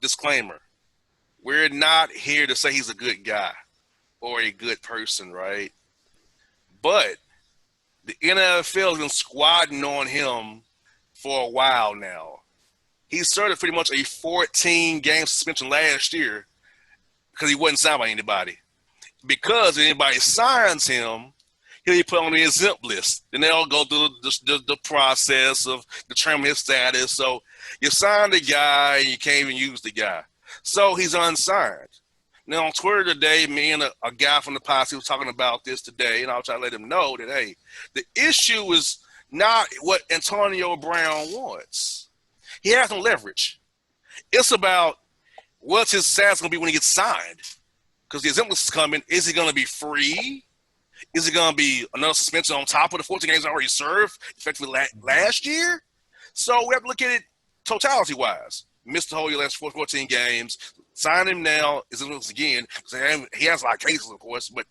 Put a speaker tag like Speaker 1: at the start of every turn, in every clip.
Speaker 1: disclaimer, we're not here to say he's a good guy or a good person, right? But the NFL has been squatting on him for a while now. He started pretty much a 14-game suspension last year because he wasn't signed by anybody. Because if anybody signs him, he'll be put on the exempt list. Then they'll go through the process of determining his status. So you sign the guy and you can't even use the guy. So he's unsigned. Now on Twitter today, me and a guy from the Posse was talking about this today, and I was trying to let him know that, hey, the issue is not what Antonio Brown wants. He has no leverage. It's about what's his status going to be when he gets signed. Because the exempt list is coming. Is he going to be free? Is it going to be another suspension on top of the 14 games already served, effectively last year? So we have to look at it totality-wise. Missed the whole year last 14 games. Sign him now. Is it again? He has a lot of cases, of course, but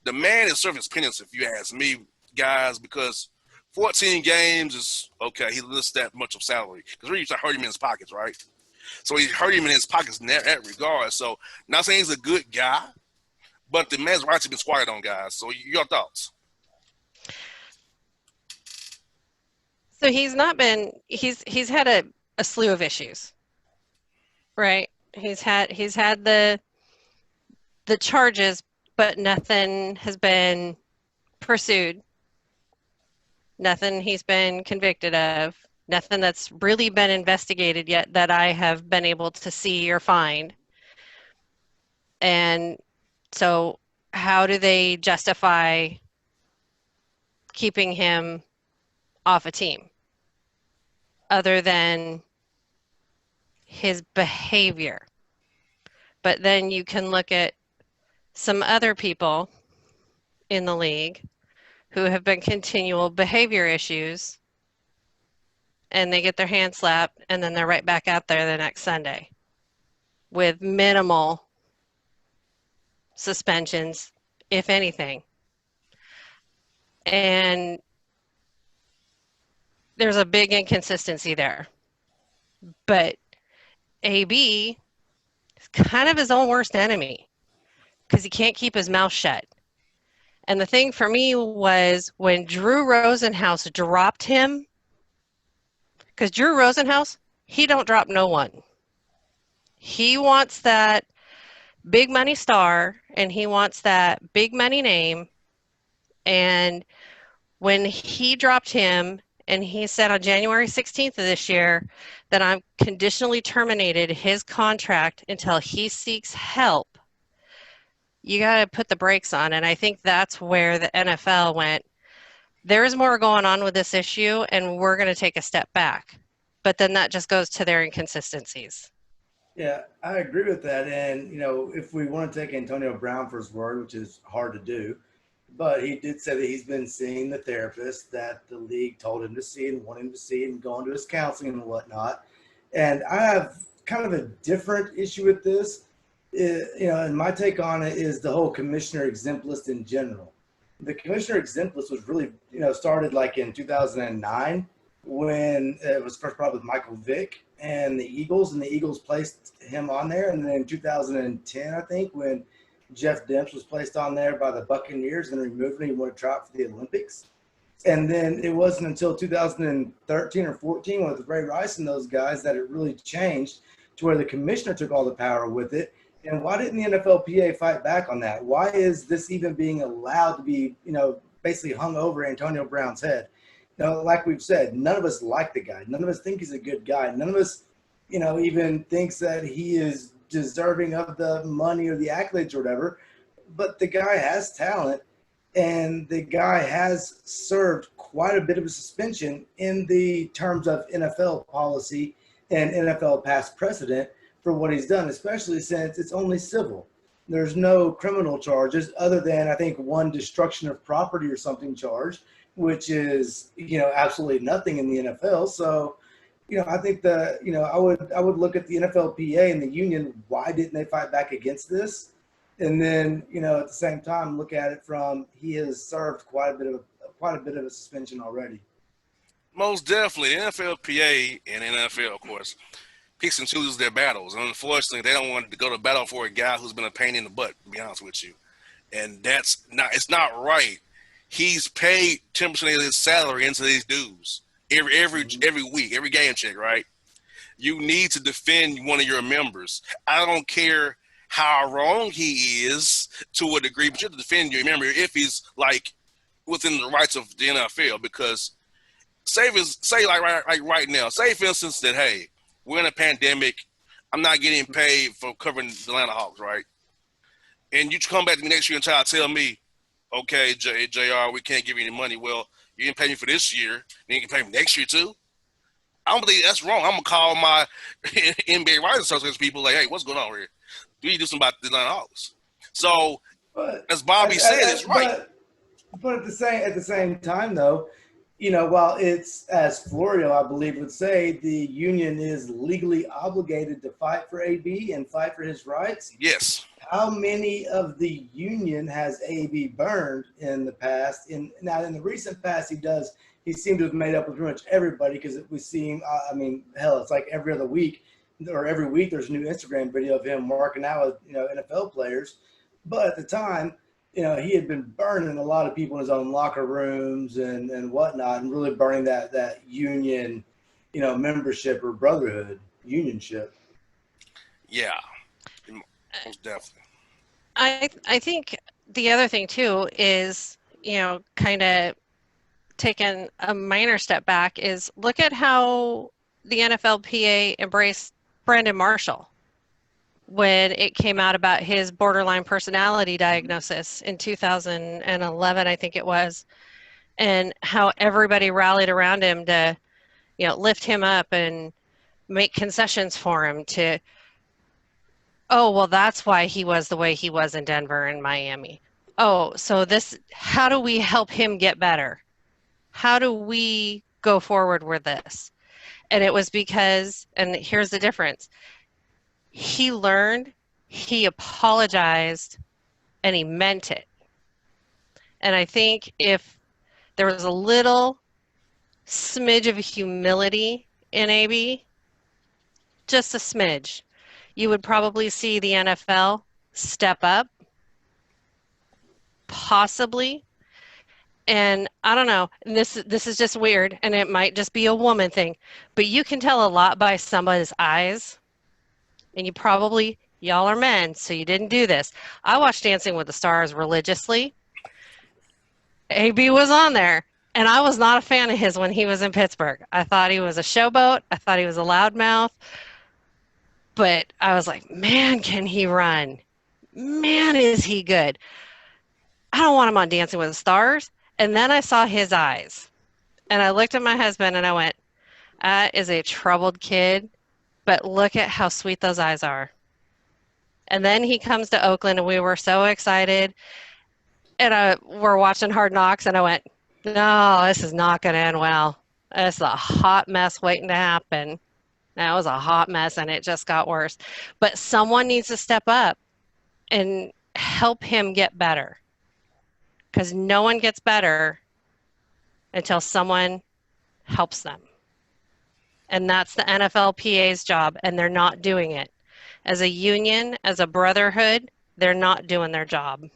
Speaker 1: the man is serving his penance, if you ask me, guys, because 14 games is okay. He lists that much of salary because really, you hurt him in his pockets, right? So he hurt him in his pockets in that regard. So not saying he's a good guy, but the man's rights have been squatted on, guys. So your thoughts?
Speaker 2: So he's had a slew of issues, right? He's had the charges, but nothing has been pursued. Nothing he's been convicted of. Nothing that's really been investigated yet that I have been able to see or find. And so how do they justify keeping him off a team other than his behavior? But then you can look at some other people in the league who have been continual behavior issues, and they get their hand slapped, and then they're right back out there the next Sunday with minimal suspensions, if anything. And there's a big inconsistency there. But AB is kind of his own worst enemy because he can't keep his mouth shut. And the thing for me was when Drew Rosenhaus dropped him, because Drew Rosenhaus, he don't drop no one. He wants that big money star, and he wants that big money name. And when he dropped him, and he said on January 16th of this year that I'm conditionally terminated his contract until he seeks help, you got to put the brakes on. And I think that's where the NFL went, there's more going on with this issue, and we're going to take a step back. But then that just goes to their inconsistencies.
Speaker 3: Yeah, I agree with that. And, if we want to take Antonio Brown for his word, which is hard to do, but he did say that he's been seeing the therapist that the league told him to see and wanted him to see and going to his counseling and whatnot. And I have kind of a different issue with this. And my take on it is the whole commissioner exempt list in general. The commissioner exempt list was really, started like in 2009 when it was first brought with Michael Vick and the Eagles placed him on there. And then in 2010, I think, when Jeff Demps was placed on there by the Buccaneers and removed him, he wanted to try out for the Olympics. And then it wasn't until 2013 or 14 with Ray Rice and those guys that it really changed to where the commissioner took all the power with it. And why didn't the NFLPA fight back on that? Why is this even being allowed to be, basically hung over Antonio Brown's head? Like we've said, none of us like the guy. None of us think he's a good guy. None of us, even thinks that he is deserving of the money or the accolades or whatever. But the guy has talent, and the guy has served quite a bit of a suspension in the terms of NFL policy and NFL past precedent for what he's done, especially since it's only civil. There's no criminal charges other than, I think, one destruction of property or something charged, which is, absolutely nothing in the NFL. So, I think I would look at the NFLPA and the union. Why didn't they fight back against this? And then, at the same time, look at it from he has served quite a bit of a suspension already.
Speaker 1: Most definitely, NFLPA and NFL, of course, picks and chooses their battles. And unfortunately, they don't want to go to battle for a guy who's been a pain in the butt, to be honest with you. And it's not right. He's paid 10% of his salary into these dudes every week, every game check, right? You need to defend one of your members. I don't care how wrong he is to a degree, but you have to defend your member if he's like within the rights of the NFL. Because say right now, say for instance that, hey, we're in a pandemic, I'm not getting paid for covering the Atlanta Hawks, right? And you come back to me next year and try to tell me, okay, JR, we can't give you any money. Well, you didn't pay me for this year, then you can pay me next year too. I don't believe that's wrong. I'm gonna call my NBA Writers Association people like, hey, what's going on here? We need to do something about the Atlanta Hawks. So, as Bobby said, it's right.
Speaker 3: But at the same time, though, while it's, as Florio, I believe, would say, the union is legally obligated to fight for AB and fight for his rights.
Speaker 1: Yes.
Speaker 3: How many of the union has AB burned in the past? Now, in the recent past, he seemed to have made up with pretty much everybody, because we see him, hell, it's like every other week or every week there's a new Instagram video of him working out with, NFL players. But at the time, he had been burning a lot of people in his own locker rooms and whatnot, and really burning that union, membership or brotherhood, unionship.
Speaker 1: Yeah, most definitely.
Speaker 2: I think the other thing too is, kind of taking a minor step back, is look at how the NFLPA embraced Brandon Marshall when it came out about his borderline personality diagnosis in 2011, I think it was, and how everybody rallied around him to, lift him up and make concessions for him to, oh, well, that's why he was the way he was in Denver and Miami. Oh, so how do we help him get better? How do we go forward with this? And it was because, and here's the difference, he learned, he apologized, and he meant it. And I think if there was a little smidge of humility in AB, just a smidge, you would probably see the NFL step up, possibly. And I don't know, and this is just weird, and it might just be a woman thing, but you can tell a lot by somebody's eyes. And y'all are men, so you didn't do this. I watched Dancing with the Stars religiously. AB was on there, and I was not a fan of his when he was in Pittsburgh. I thought he was a showboat. I thought he was a loudmouth. But I was like, man, can he run? Man, is he good. I don't want him on Dancing with the Stars. And then I saw his eyes. And I looked at my husband and I went, that is a troubled kid, but look at how sweet those eyes are. And then he comes to Oakland and we were so excited. And we're watching Hard Knocks and I went, no, this is not going to end well. This is a hot mess waiting to happen. That was a hot mess and it just got worse. But someone needs to step up and help him get better. Because no one gets better until someone helps them. And that's the NFLPA's job, and they're not doing it. As a union, as a brotherhood, they're not doing their job.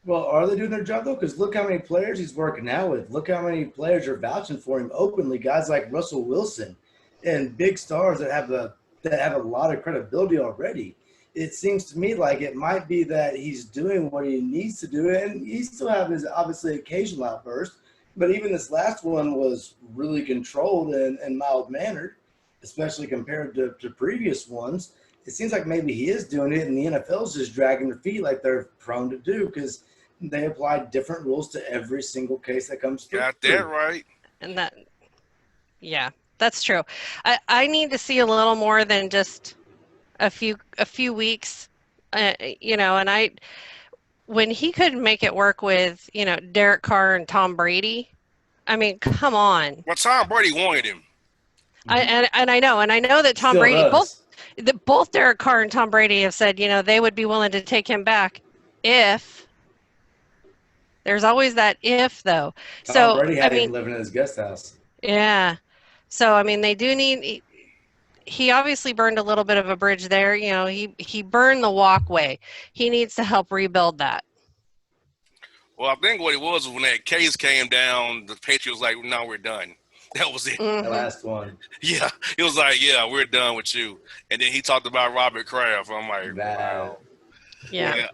Speaker 3: Well, are they doing their job, though? Because look how many players he's working out with. Look how many players are vouching for him openly. Guys like Russell Wilson and big stars that have a lot of credibility already. It seems to me like it might be that he's doing what he needs to do, and he still has his obviously occasional outburst. But even this last one was really controlled and mild-mannered, especially compared to previous ones. It seems like maybe he is doing it, and the NFL's just dragging their feet like they're prone to do, because they apply different rules to every single case that comes through.
Speaker 1: Got that right.
Speaker 2: And yeah, that's true. I need to see a little more than just a few weeks, and when he could make it work with, Derek Carr and Tom Brady, I mean, come on.
Speaker 1: Well, Tom Brady wanted him.
Speaker 2: I know that Tom
Speaker 3: Still
Speaker 2: Brady,
Speaker 3: does.
Speaker 2: both Derek Carr and Tom Brady have said, they would be willing to take him back if. There's always that if, though.
Speaker 3: Tom Brady had him living in his guest house.
Speaker 2: Yeah. So, I mean, they do need he obviously burned a little bit of a bridge there. You know, he burned the walkway. He needs to help rebuild that.
Speaker 1: Well, I think what it was when that case came down, the Patriots was like, "No, we're done." That was it.
Speaker 3: The
Speaker 2: Mhm.
Speaker 3: last one.
Speaker 1: Yeah, it was like, "Yeah, we're done with you." And then he talked about Robert Kraft. I'm like,
Speaker 3: Bad.
Speaker 1: "Wow,
Speaker 2: Yeah.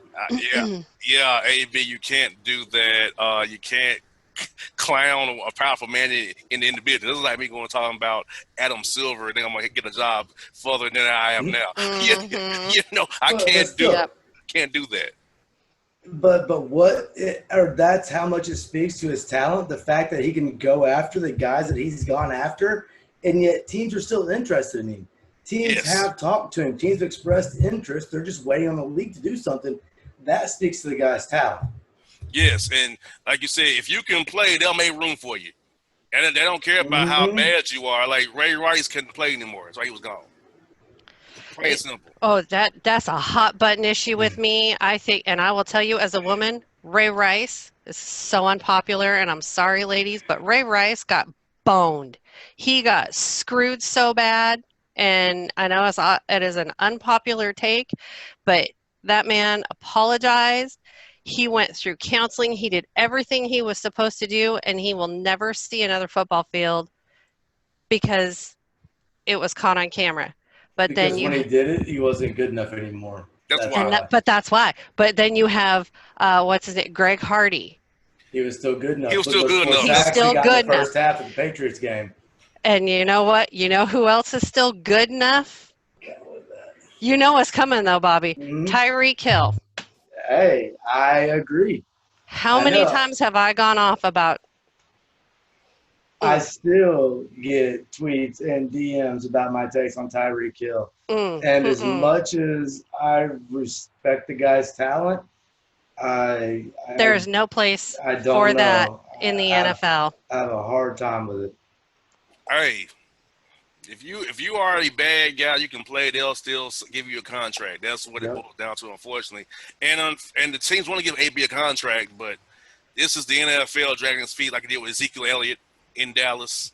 Speaker 1: yeah, AB, you can't do that. You can't clown a powerful man in the individual. This is like me going talking about Adam Silver, and then I'm gonna get a job further than I am now.
Speaker 2: Mhm.
Speaker 1: You know, I
Speaker 3: But still,
Speaker 2: Yep.
Speaker 1: can't do that.
Speaker 3: but or that's how much it speaks to his talent. The fact that he can go after the guys that he's gone after, and yet teams are still interested in him. Teams
Speaker 1: Yes.
Speaker 3: have talked to him. Teams have expressed interest. They're just waiting on the league to do something. That speaks to the guy's talent.
Speaker 1: Yes, and like you said, if you can play, they'll make room for you. And they don't care about how
Speaker 3: Mhm.
Speaker 1: bad you are. Like Ray Rice couldn't play anymore. That's why he was gone. Plain and simple.
Speaker 2: Oh, that's a hot button issue with me. I think, and I will tell you as a woman, Ray Rice is so unpopular, and I'm sorry, ladies, but Ray Rice got boned. He got screwed so bad, and I know it is an unpopular take, but that man apologized. He went through counseling. He did everything he was supposed to do, and he will never see another football field because it was caught on camera. But then
Speaker 3: Because when he did it, he wasn't good enough anymore.
Speaker 1: That's why.
Speaker 2: but that's why. But then you have what's his name, Greg Hardy.
Speaker 3: He was still good enough.
Speaker 1: He was
Speaker 3: Look
Speaker 1: still
Speaker 3: at those
Speaker 1: good
Speaker 3: four
Speaker 1: enough.
Speaker 2: He's
Speaker 3: sacks he
Speaker 2: still
Speaker 3: got in
Speaker 2: good
Speaker 3: the first
Speaker 2: enough.
Speaker 3: half of the Patriots game.
Speaker 2: And you know what? You know who else is still good enough? You know what's coming though, Bobby.
Speaker 3: Mhm.
Speaker 2: Tyreek Hill.
Speaker 3: Hey, I agree.
Speaker 2: How
Speaker 3: I
Speaker 2: many
Speaker 3: know.
Speaker 2: times have I gone off about?
Speaker 3: I still get tweets and DMs about my takes on Tyreek Hill. And as much as I respect the guy's talent,
Speaker 2: There is no place
Speaker 3: I don't
Speaker 2: for
Speaker 3: know.
Speaker 2: that in the
Speaker 3: I
Speaker 2: NFL.
Speaker 3: have a hard time with it.
Speaker 1: Hey, if you are a bad guy, you can play. They'll still give you a contract. That's what it
Speaker 3: Yep.
Speaker 1: boils down to, unfortunately. And the teams want to give AB a contract, but this is the NFL dragging its feet like it did with Ezekiel Elliott in Dallas.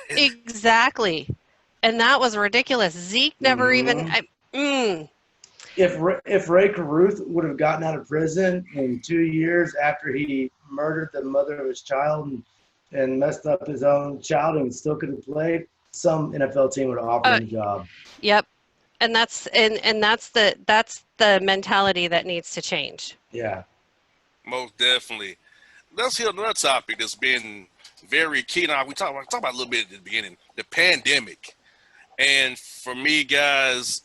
Speaker 2: Exactly. And that was ridiculous. Zeke never even.
Speaker 3: If Ray Caruth would have gotten out of prison in 2 years after he murdered the mother of his child and messed up his own child and still could have played, some NFL team would have offered him a job.
Speaker 2: Yep. And that's the mentality that needs to change.
Speaker 3: Yeah.
Speaker 1: Most definitely. Let's hit another topic that's been very key. Now we talked about a little bit at the beginning, the pandemic. And for me, guys,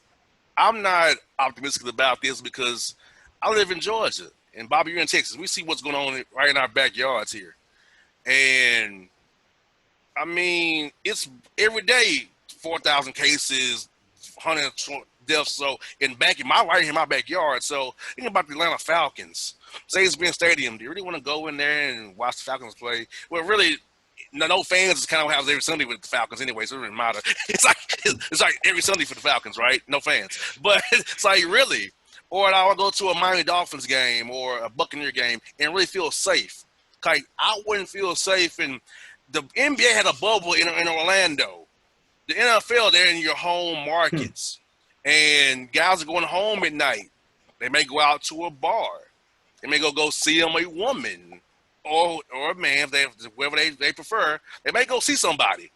Speaker 1: I'm not optimistic about this because I live in Georgia, and Bobby, you're in Texas. We see what's going on right in our backyards here, and I mean, it's every day 4,000 cases, 100 deaths. So in right here in my backyard. So think about the Atlanta Falcons. Mercedes-Benz Stadium. Do you really want to go in there and watch the Falcons play? Well, really, no fans is kind of what happens every Sunday with the Falcons anyway, so it doesn't matter. It's like every Sunday for the Falcons, right? No fans. But it's like really. Or I'll go to a Miami Dolphins game or a Buccaneer game and really feel safe. Like I wouldn't feel safe, and the NBA had a bubble in Orlando. The NFL, they're in your home markets, and guys are going home at night. They may go out to a bar. They may go see a woman or a man, whoever they prefer. They may go see somebody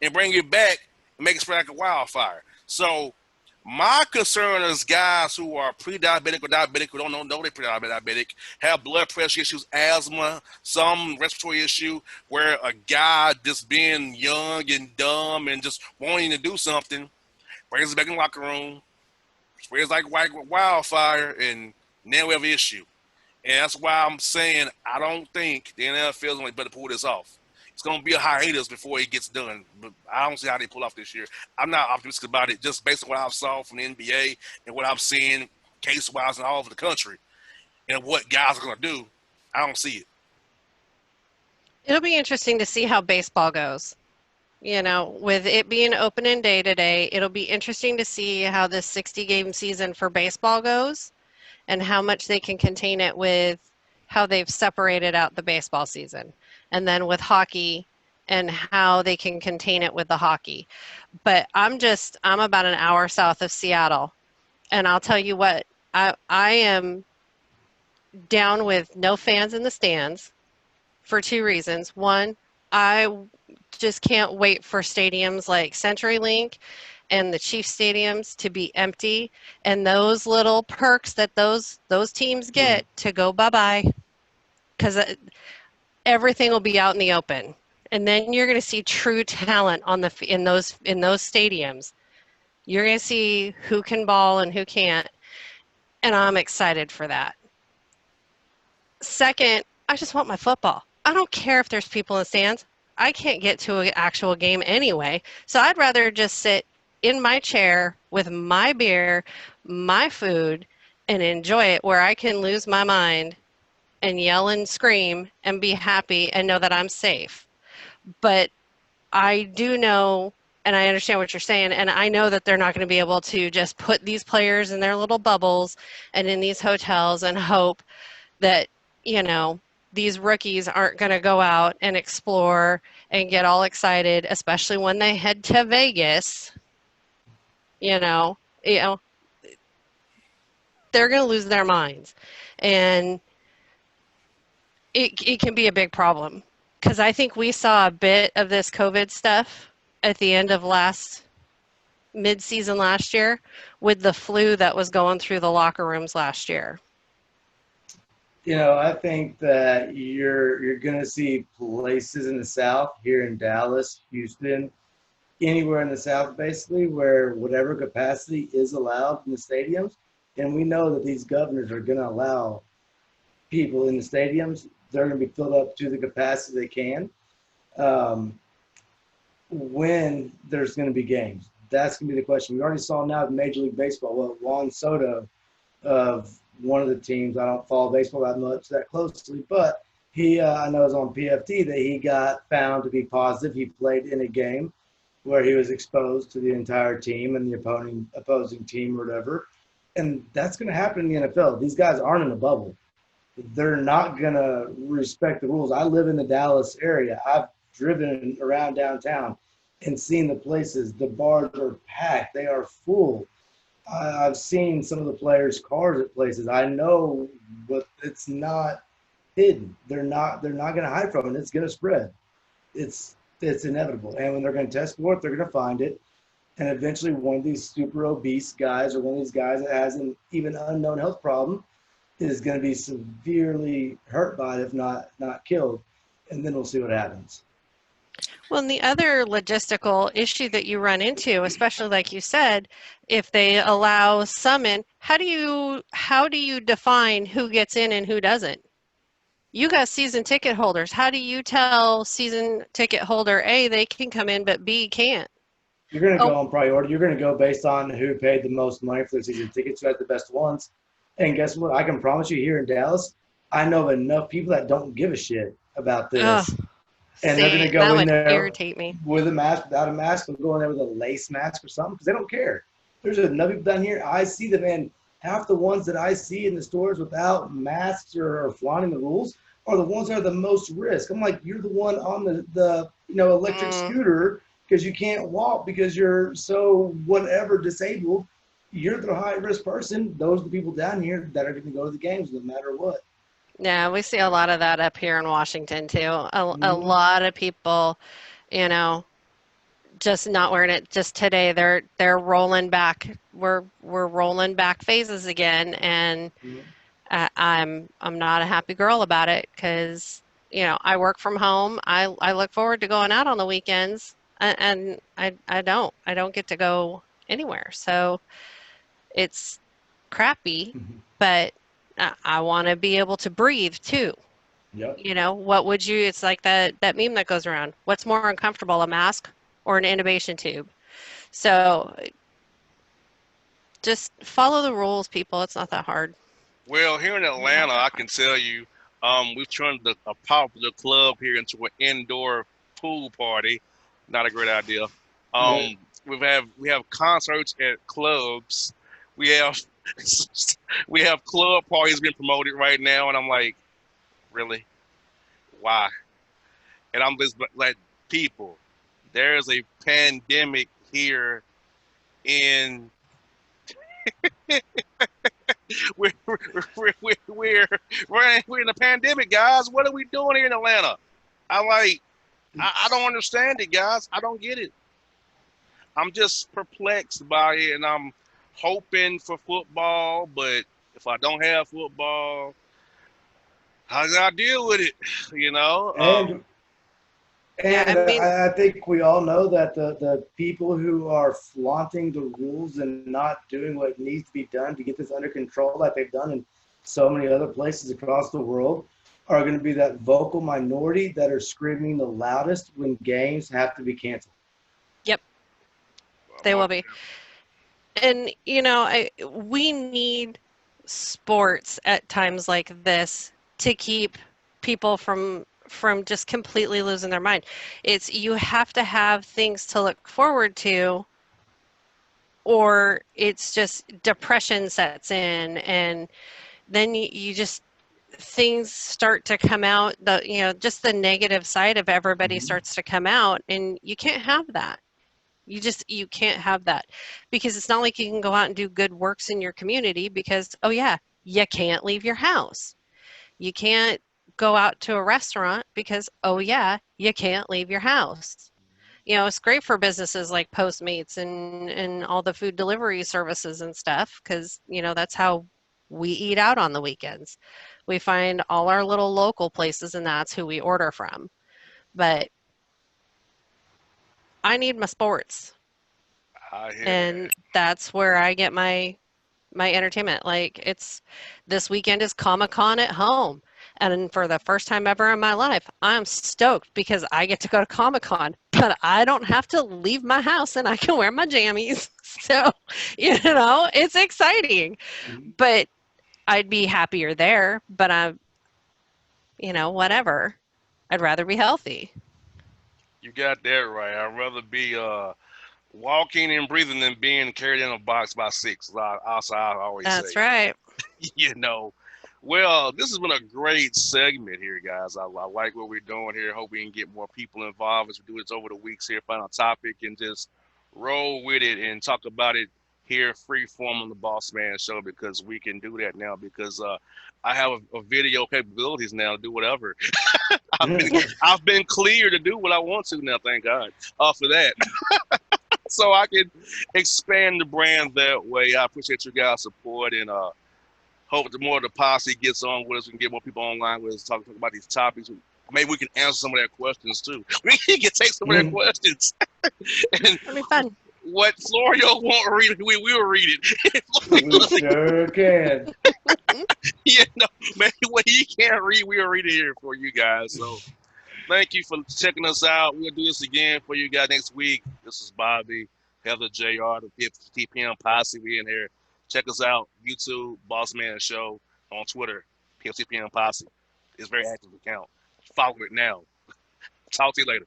Speaker 1: and bring it back and make it spread like a wildfire. So my concern is guys who are pre-diabetic or diabetic who don't know they're pre-diabetic, have blood pressure issues, asthma, some respiratory issue, where a guy just being young and dumb and just wanting to do something brings it back in the locker room, spreads like wildfire, and now we have an issue. And that's why I'm saying I don't think the NFL is going to better pull this off. It's going to be a hiatus before it gets done, but I don't see how they pull off this year. I'm not optimistic about it, just based on what I saw from the NBA and what I'm seeing case-wise and all over the country, and what guys are going to do. I don't see it.
Speaker 2: It'll be interesting to see how baseball goes. You know, with it being opening day today, it'll be interesting to see how this 60-game season for baseball goes and how much they can contain it with how they've separated out the baseball season. And then with hockey, and how they can contain it with the hockey. But I'm about an hour south of Seattle, and I'll tell you what, I am down with no fans in the stands for two reasons. One, I just can't wait for stadiums like CenturyLink and the Chief stadiums to be empty, and those little perks that those teams get to go bye-bye, because everything will be out in the open. And then you're going to see true talent in those stadiums. You're going to see who can ball and who can't, and I'm excited for that. Second, I just want my football. I don't care if there's people in the stands. I can't get to an actual game anyway. So I'd rather just sit in my chair with my beer, my food, and enjoy it, where I can lose my mind and yell and scream and be happy and know that I'm safe. But I do know, and I understand what you're saying, and I know that they're not going to be able to just put these players in their little bubbles and in these hotels and hope that, you know, these rookies aren't going to go out and explore and get all excited, especially when they head to Vegas. You know, you know, they're going to lose their minds, and it can be a big problem, because I think we saw a bit of this COVID stuff at the end of mid-season last year with the flu that was going through the locker rooms last year.
Speaker 3: You know, I think that you're going to see places in the South, here in Dallas, Houston, anywhere in the South, basically, where whatever capacity is allowed in the stadiums. And we know that these governors are going to allow people in the stadiums. They're going to be filled up to the capacity they can. When there's going to be games, that's going to be the question. We already saw now in Major League Baseball, well, Juan Soto of one of the teams, I don't follow baseball that closely, but he, I know, is on PFT, that he got found to be positive. He played in a game where he was exposed to the entire team and the opposing team or whatever. And that's going to happen in the NFL. These guys aren't in a bubble. They're not going to respect the rules. I live in the Dallas area. I've driven around downtown and seen the places. The bars are packed. They are full. I've seen some of the players' cars at places. I know, but it's not hidden. They're not going to hide from it. It's going to spread. It's inevitable. And when they're going to test for it, they're going to find it. And eventually one of these super obese guys, or one of these guys that has an even unknown health problem, is going to be severely hurt by it, if not killed. And then we'll see what happens.
Speaker 2: Well, and the other logistical issue that you run into, especially like you said, if they allow some in, how do you define who gets in and who doesn't? You got season ticket holders. How do you tell season ticket holder A they can come in but B can't?
Speaker 3: You're going to go on priority. You're going to go based on who paid the most money for the season tickets, who had the best ones. And guess what? I can promise you, here in Dallas, I know enough people that don't give a shit about this.
Speaker 2: Ugh.
Speaker 3: And they're going to go in there
Speaker 2: irritate me.
Speaker 3: With a mask, without a mask, they'll go in there with a lace mask or something, because they don't care. There's enough people down here. I see them, and half the ones that I see in the stores without masks or flaunting the rules are the ones that are the most risk. I'm like, you're the one on the electric scooter because you can't walk because you're so whatever disabled. You're the high risk person. Those are the people down here that are going to go to the games no matter what.
Speaker 2: Yeah, we see a lot of that up here in Washington too. A lot of people, just not wearing it. Just today, they're rolling back. We're rolling back phases again, and I'm not a happy girl about it, because I work from home. I look forward to going out on the weekends, and I don't get to go anywhere. So it's crappy, but I want to be able to breathe too.
Speaker 3: Yep.
Speaker 2: What would you, it's like that meme that goes around. What's more uncomfortable, a mask or an intubation tube? So just follow the rules, people. It's not that hard.
Speaker 1: Well, here in Atlanta, I can tell you, we've turned a popular club here into an indoor pool party. Not a great idea. We have concerts at clubs. We have club parties being promoted right now, and I'm like, really? Why? And I'm just like, people, there's a pandemic here in we're we're in a pandemic, guys. What are we doing here in Atlanta? I don't understand it, guys. I don't get it. I'm just perplexed by it, and I'm hoping for football. But if I don't have football, how do I deal with it? You know.
Speaker 3: And
Speaker 2: Yeah, I mean,
Speaker 3: I think we all know that the people who are flaunting the rules and not doing what needs to be done to get this under control, like they've done in so many other places across the world, are going to be that vocal minority that are screaming the loudest when games have to be canceled.
Speaker 2: yep, they will be. And we need sports at times like this to keep people from just completely losing their mind. It's you have to have things to look forward to, or it's just depression sets in, and then you just things start to come out, just the negative side of everybody starts to come out, and you can't have that. You can't have that, because it's not like you can go out and do good works in your community because, oh yeah, you can't leave your house. You can't go out to a restaurant because, oh yeah, you can't leave your house. It's great for businesses like Postmates and all the food delivery services and stuff, because that's how we eat out on the weekends. We find all our little local places, and that's who we order from. But I need my sports,
Speaker 1: I hear that.
Speaker 2: and that's where I get my entertainment. Like, it's this weekend is Comic-Con at home. And for the first time ever in my life, I'm stoked because I get to go to Comic-Con, but I don't have to leave my house and I can wear my jammies. So, it's exciting. But I'd be happier there, but whatever. I'd rather be healthy.
Speaker 1: You got that right. I'd rather be walking and breathing than being carried in a box by six. I always
Speaker 2: That's
Speaker 1: say,
Speaker 2: right.
Speaker 1: you know. Well, this has been a great segment here, guys. I like what we're doing here. Hope we can get more people involved as we do this over the weeks here, find a topic and just roll with it and talk about it here free form on the Boss Man Show, because we can do that now because I have a video capabilities now to do whatever. I've been cleared to do what I want to now, thank God for that. So I can expand the brand that way. I appreciate you guys' support, and hope the more the posse gets on with us, we can get more people online with us, talk about these topics. Maybe we can answer some of their questions too. We can take some of their questions. And
Speaker 2: It'll be fun.
Speaker 1: what Florio won't read, we will read it.
Speaker 3: We sure can.
Speaker 1: Maybe what he can't read, we'll read it here for you guys. So thank you for checking us out. We'll do this again for you guys next week. This is Bobby, Heather, JR, the PFT PM Posse. We in here. Check us out. YouTube, Boss Man Show. On Twitter, PFT PM Posse. It's a very active account. Follow it now. Talk to you later.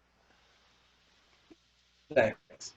Speaker 3: Thanks.
Speaker 2: Thanks.